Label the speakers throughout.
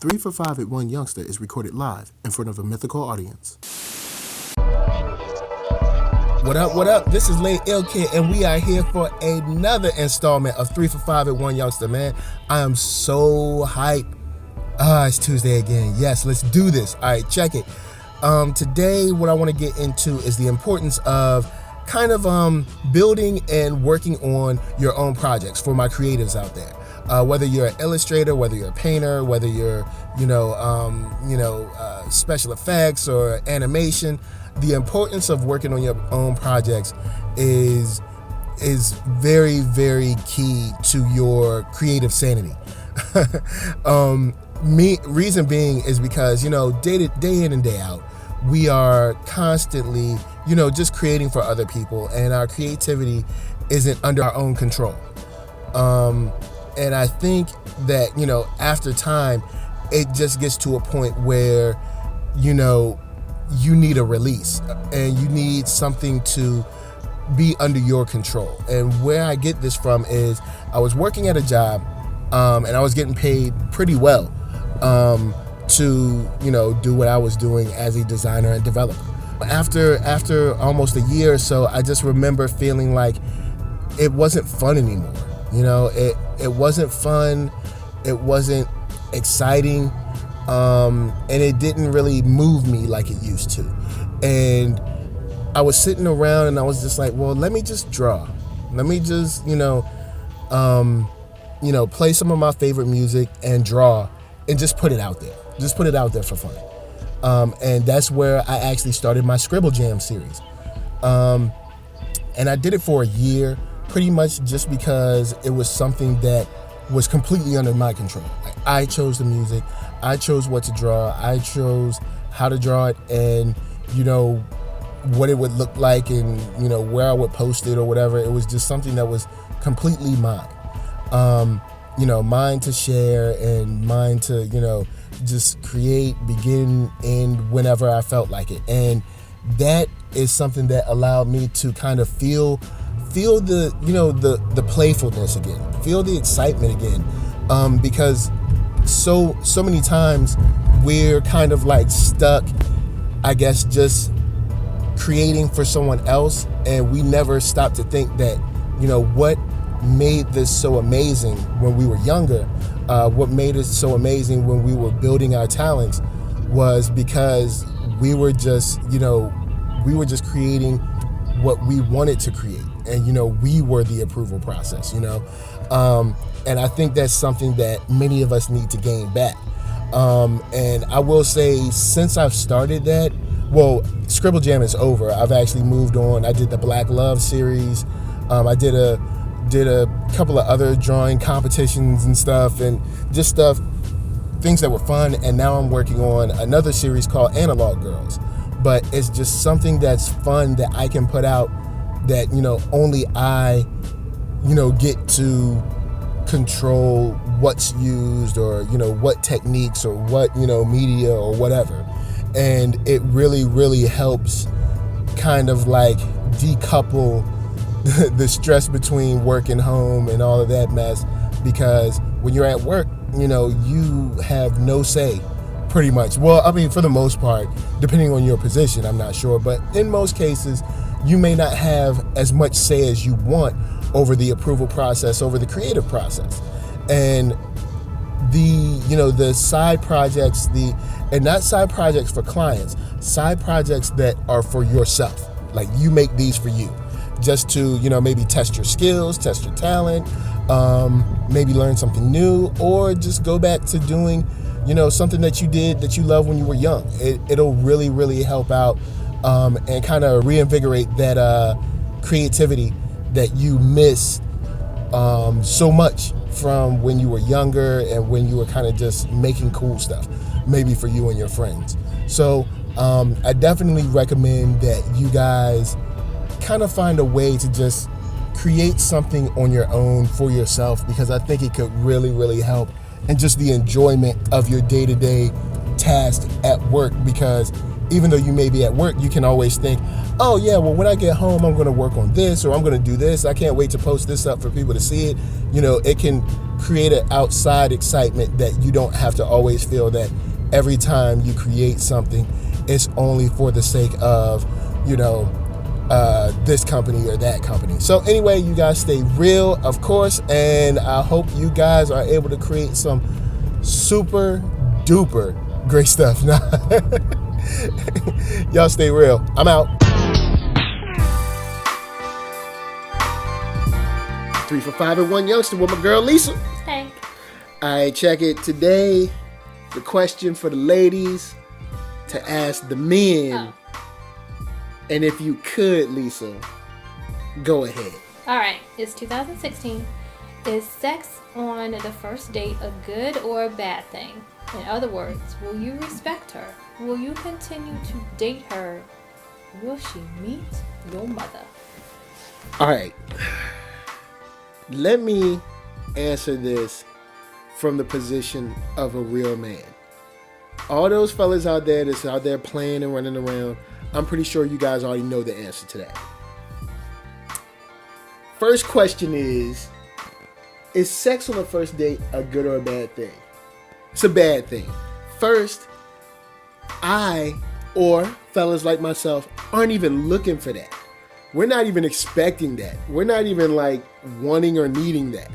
Speaker 1: 3 for 5 at 1 Youngster is recorded live in front of a mythical audience. What up, what up? This is Late Ill Kid, and we are here for another installment of 3 for 5 at 1 Youngster, man. I am so hyped. It's Tuesday again. Yes, let's do this. All right, check it. Today, what I want to get into is the importance of kind of building and working on your own projects for my creatives out there. Whether you're an illustrator, whether you're a painter, whether you're, special effects or animation, the importance of working on your own projects is very, very key to your creative sanity. Reason being is because, day in and day out, we are constantly, just creating for other people, and our creativity isn't under our own control. And I think that, after time, it just gets to a point where, you need a release and you need something to be under your control. And where I get this from is I was working at a job and I was getting paid pretty well to, do what I was doing as a designer and developer. After almost a year or so, I just remember feeling like it wasn't fun anymore. It wasn't fun, it wasn't exciting, and it didn't really move me like it used to. And I was sitting around and I was just like, well, let me just draw. Let me just, play some of my favorite music and draw and just put it out there. Just put it out there for fun. And that's where I actually started my Scribble Jam series. And I did it for a year, pretty much just because it was something that was completely under my control. Like, I chose the music, I chose what to draw, I chose how to draw it, and what it would look like, and where I would post it or whatever. It was just something that was completely mine. Mine to share and mine to just create, begin, end whenever I felt like it. And that is something that allowed me to kind of feel the playfulness again, feel the excitement again, because so many times we're kind of like stuck, I guess, just creating for someone else, and we never stop to think that what made this so amazing when we were younger, what made it so amazing when we were building our talents, was because we were just creating what we wanted to create. And, we were the approval process, and I think that's something that many of us need to gain back. And I will say, since I've started that, Scribble Jam is over. I've actually moved on. I did the Black Love series. I did a couple of other drawing competitions and stuff, and just things that were fun. And now I'm working on another series called Analog Girls. But it's just something that's fun that I can put out, that only I get to control what's used, or what techniques, or what media or whatever. And it really, really helps kind of like decouple the stress between work and home and all of that mess, because when you're at work, you have no say, pretty much. Well, I mean, for the most part, depending on your position, I'm not sure, but in most cases, you may not have as much say as you want over the approval process, over the creative process. And the side projects, and not side projects for clients, side projects that are for yourself. Like, you make these for you, just to, maybe test your skills, test your talent, maybe learn something new, or just go back to doing, something that you did that you loved when you were young. It'll really, really help out, and kind of reinvigorate that creativity that you miss so much from when you were younger, and when you were kind of just making cool stuff, maybe for you and your friends. So I definitely recommend that you guys kind of find a way to just create something on your own for yourself, because I think it could really, really help, and just the enjoyment of your day-to-day task at work, because even though you may be at work, you can always think, oh yeah, well, when I get home, I'm going to work on this, or I'm going to do this. I can't wait to post this up for people to see it. It can create an outside excitement that you don't have to always feel that every time you create something, it's only for the sake of, this company or that company. So anyway, you guys stay real, of course, and I hope you guys are able to create some super duper great stuff. Y'all stay real. I'm out. 3 for 5 and 1 youngster with my girl Lisa.
Speaker 2: Hey.
Speaker 1: All right, check it. Today, the question for the ladies to ask the men. Oh. And if you could, Lisa, go ahead.
Speaker 2: All right. It's 2016. Is sex on the first date a good or a bad thing? In other words, will you respect her? Will you continue to date her? Will she meet your mother?
Speaker 1: All right. Let me answer this from the position of a real man. All those fellas out there that's out there playing and running around, I'm pretty sure you guys already know the answer to that. First question is sex on the first date a good or a bad thing? It's a bad thing. First, I, or fellas like myself, aren't even looking for that. We're not even expecting that. We're not even like wanting or needing that.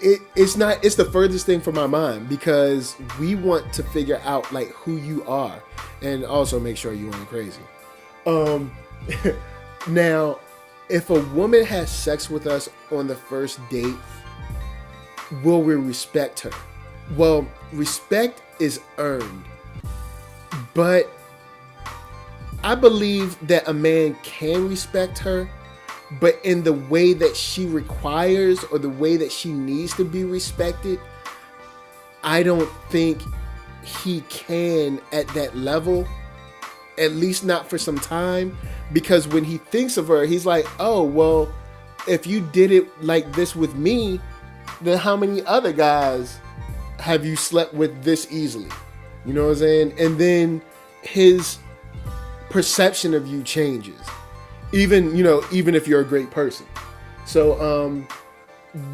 Speaker 1: It's the furthest thing from my mind, because we want to figure out like who you are and also make sure you aren't crazy. Now, if a woman has sex with us on the first date, will we respect her? Well, respect is earned, but I believe that a man can respect her, but in the way that she requires or the way that she needs to be respected, I don't think he can at that level, at least not for some time, because when he thinks of her, he's like, oh, well, if you did it like this with me, then how many other guys have you slept with this easily? You know what I'm saying? And then his perception of you changes, even if you're a great person. So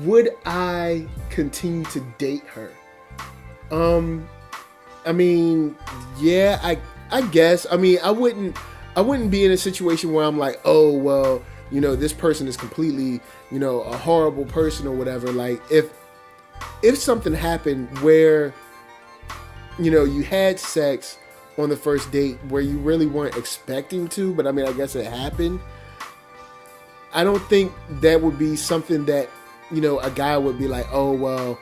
Speaker 1: would I continue to date her? I mean, yeah, I guess. I mean, I wouldn't be in a situation where I'm like, oh, well, this person is completely, a horrible person or whatever. Like, if something happened where, you had sex on the first date where you really weren't expecting to, but I mean, I guess it happened, I don't think that would be something that, a guy would be like, oh, well,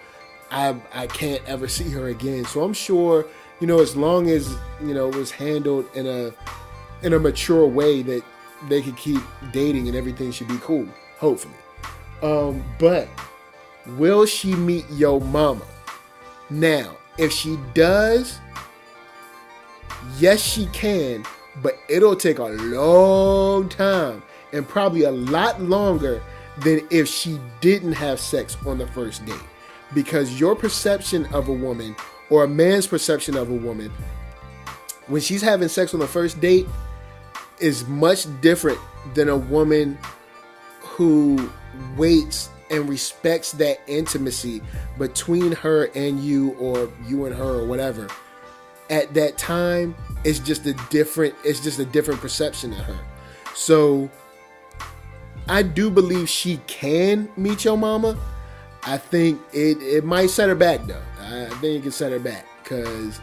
Speaker 1: I can't ever see her again. So I'm sure, as long as, it was handled in a mature way, that they could keep dating and everything should be cool, hopefully. But will she meet your mama? Now, if she does, yes, she can, but it'll take a long time and probably a lot longer than if she didn't have sex on the first date. Because your perception of a woman, or a man's perception of a woman, when she's having sex on the first date, is much different than a woman who waits and respects that intimacy between her and you, or you and her, or whatever. At that time, it's just a different perception of her. So I do believe she can meet your mama. I think it might set her back, though. I think it can set her back, because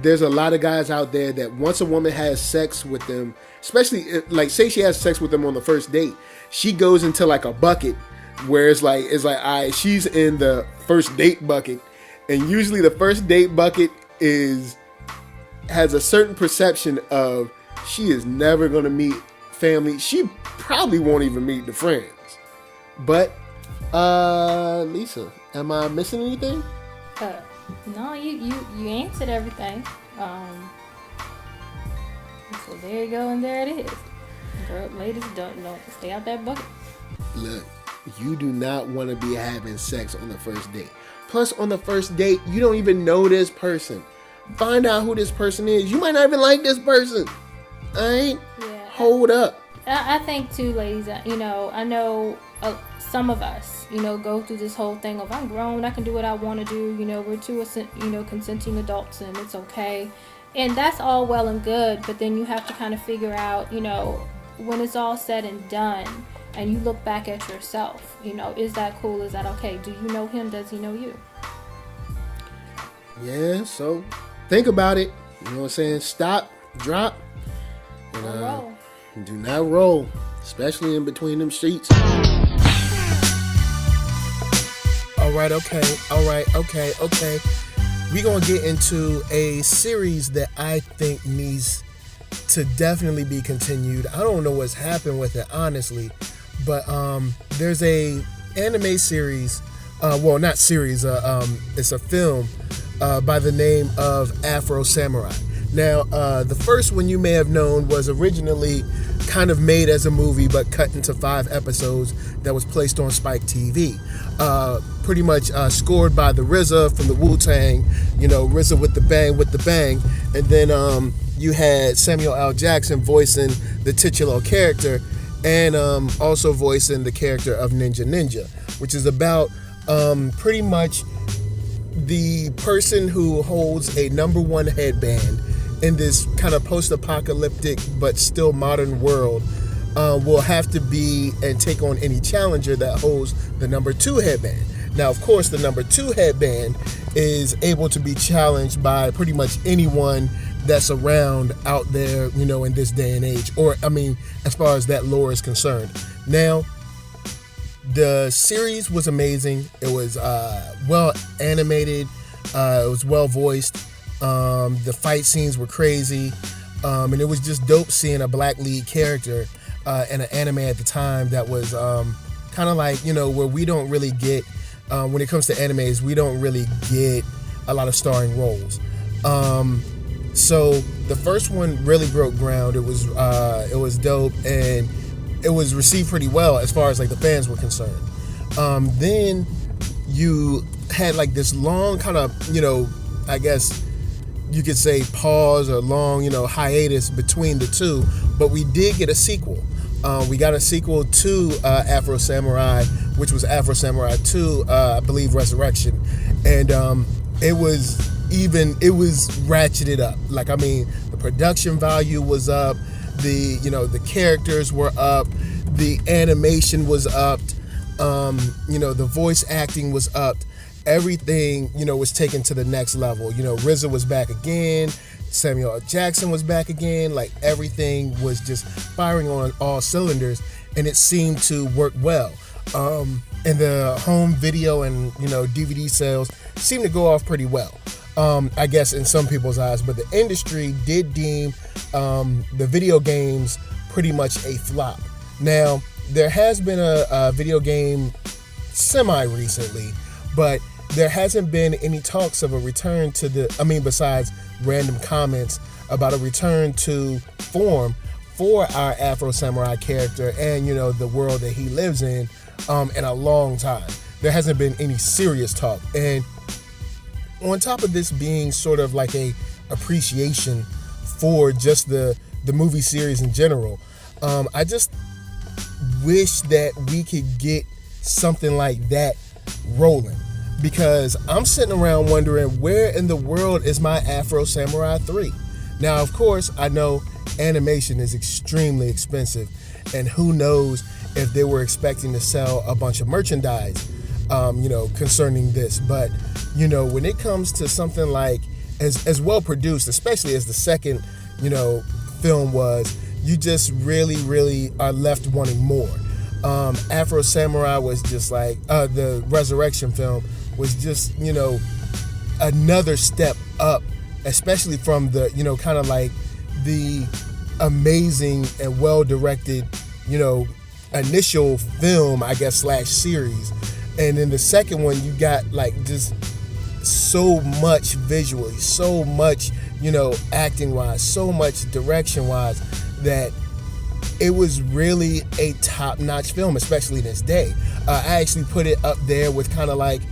Speaker 1: there's a lot of guys out there that once a woman has sex with them, especially like say she has sex with them on the first date, she goes into like a bucket where it's like all right, she's in the first date bucket, and usually the first date bucket has a certain perception of she is never going to meet family. She probably won't even meet the friends. But Lisa, am I missing anything?
Speaker 2: No, you answered everything. So there you go, and there it is. Girl, ladies, don't stay out that bucket.
Speaker 1: Look, you do not want to be having sex on the first date. Plus, on the first date, you don't even know this person. Find out who this person is. You might not even like this person. Alright?
Speaker 2: Yeah.
Speaker 1: Hold up.
Speaker 2: I think too, ladies, I know some of us, go through this whole thing of, I'm grown, I can do what I want to do, we're two, consenting adults and it's okay. And that's all well and good, but then you have to kind of figure out, when it's all said and done, and you look back at yourself, is that cool? Is that okay? Do you know him? Does he know you?
Speaker 1: Yeah, so think about it. You know what I'm saying? Stop, drop, and
Speaker 2: roll.
Speaker 1: Do not roll, especially in between them sheets. All right, okay. We're going to get into a series that I think needs to definitely be continued. I don't know what's happened with it, honestly, but there's a anime series, not series, it's a film by the name of Afro Samurai. Now, the first one you may have known was originally kind of made as a movie, but cut into 5 episodes that was placed on Spike TV. Pretty much scored by the RZA from the Wu-Tang, RZA with the bang. And then you had Samuel L. Jackson voicing the titular character and also voicing the character of Ninja, which is about pretty much the person who holds a number 1 headband in this kind of post-apocalyptic but still modern world will have to be and take on any challenger that holds the number 2 headband. Now, of course, the number 2 headband is able to be challenged by pretty much anyone that's around out there, in this day and age, or, as far as that lore is concerned. Now, the series was amazing. It was well animated. It was well voiced. The fight scenes were crazy, and it was just dope seeing a black lead character in an anime at the time that was kind of like, where we don't really get, when it comes to animes, we don't really get a lot of starring roles. So the first one really broke ground. It was dope, and it was received pretty well as far as like the fans were concerned. Then you had like this long kind of, I guess you could say pause or long, hiatus between the two, but we did get a sequel. We got a sequel to Afro Samurai, which was Afro Samurai 2, I believe Resurrection. And it was ratcheted up. Like, the production value was up, the characters were up, the animation was upped, the voice acting was upped. Everything, was taken to the next level. RZA was back again. Samuel L. Jackson was back again. Like, everything was just firing on all cylinders, and it seemed to work well. And the home video and, DVD sales seemed to go off pretty well. I guess in some people's eyes, but the industry did deem the video games pretty much a flop. Now, there has been a video game semi-recently, but there hasn't been any talks of a return to besides random comments about a return to form for our Afro Samurai character and, the world that he lives in a long time. There hasn't been any serious talk. And on top of this being sort of like a appreciation for just the movie series in general, I just wish that we could get something like that rolling. Because I'm sitting around wondering, where in the world is my Afro Samurai 3? Now, of course, I know animation is extremely expensive, and who knows if they were expecting to sell a bunch of merchandise, concerning this. But, when it comes to something like as well produced, especially as the second, film was, you just really, really are left wanting more. Afro Samurai was just like, the Resurrection film was just, another step up, especially from the, kind of like the amazing and well-directed, initial film, I guess, / series. And in the second one, you got like just so much visually, so much, acting-wise, so much direction-wise, that it was really a top-notch film, especially in its day. I actually put it up there with kind of like,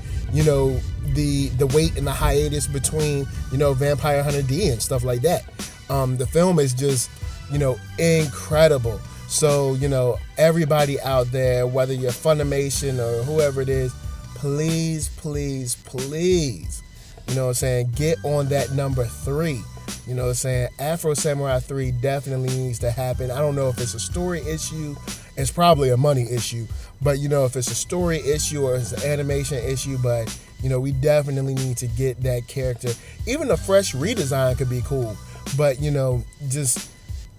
Speaker 1: the wait and the hiatus between, you know, Vampire Hunter D and stuff like that. The film is just, you know, incredible. So, you know, everybody out there, whether you're Funimation or whoever it is, please, please, please, you know what I'm saying, get on that number 3. You know what I'm saying? Afro Samurai 3 definitely needs to happen. I don't know if it's a story issue. It's probably a money issue. But, you know, if it's a story issue or it's an animation issue, but, you know, we definitely need to get that character. Even a fresh redesign could be cool. But, you know, just,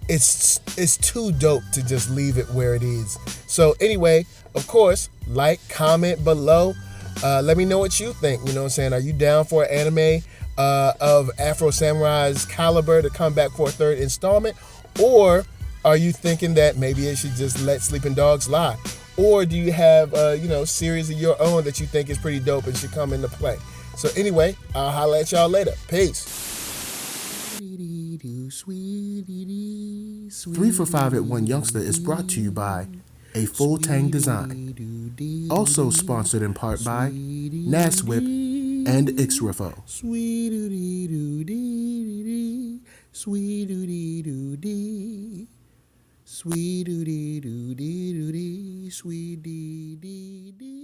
Speaker 1: it's too dope to just leave it where it is. So, anyway, of course, like, comment below. Let me know what you think. You know what I'm saying? Are you down for an anime of Afro Samurai's caliber to come back for a 3rd installment? Or are you thinking that maybe it should just let Sleeping Dogs lie? Or do you have you know, series of your own that you think is pretty dope and should come into play? So anyway, I'll holla at y'all later. Peace.
Speaker 3: 3 for 5 at 1 Youngster is brought to you by A Full Tang Design. Also sponsored in part by Naswip and Xrefo.
Speaker 1: Sweet doody doody, sweet doody doody, sweet doody doody, sweet dee dee dee.